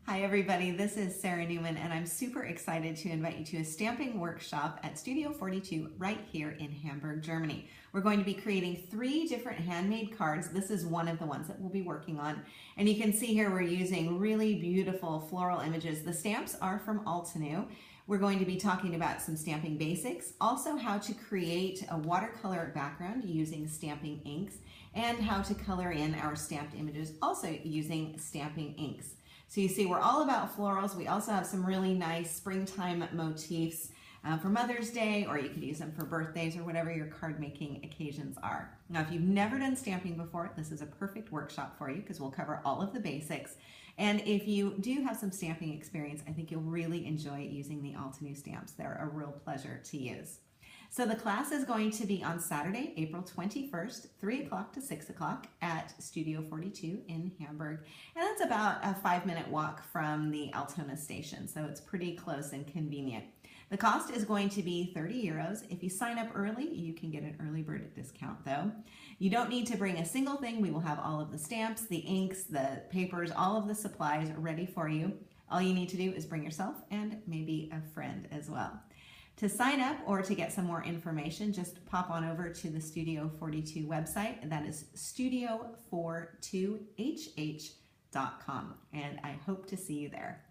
Hi everybody, this is Sara Naumann and I'm super excited to invite you to a stamping workshop at Studio 42 right here in Hamburg, Germany. We're going to be creating 3 different handmade cards. This is one of the ones that we'll be working on. And you can see here we're using really beautiful floral images. The stamps are from Altenew. We're going to be talking about some stamping basics, also how to create a watercolor background using stamping inks, and how to color in our stamped images also using stamping inks. So you see, we're all about florals. We also have some really nice springtime motifs for Mother's Day, or you could use them for birthdays or whatever your card making occasions are. Now, if you've never done stamping before, this is a perfect workshop for you because we'll cover all of the basics. And if you do have some stamping experience, I think you'll really enjoy using the Altenew stamps. They're a real pleasure to use. So the class is going to be on Saturday, April 21st, 3 o'clock to 6 o'clock at Studio 42 in Hamburg. And that's about a 5-minute walk from the Altona station, so it's pretty close and convenient. The cost is going to be 30 euros. If you sign up early, you can get an early bird discount though. You don't need to bring a single thing. We will have all of the stamps, the inks, the papers, all of the supplies ready for you. All you need to do is bring yourself and maybe a friend as well. To sign up or to get some more information, just pop on over to the Studio 42 website, and that is studio42hh.com, and I hope to see you there.